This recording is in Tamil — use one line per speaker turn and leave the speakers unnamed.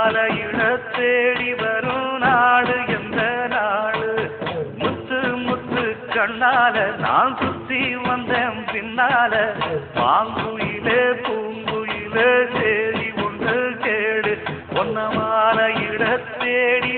மாலையிட தேடி வரும் நாடு எந்த நாடு முத்து முத்து கண்ணால நான் சுத்தி வந்தேன் பின்னால பாங்குயிலே பூங்குயிலே தேடி ஒன்று கேடு பொன்ன மாலையிட தேடி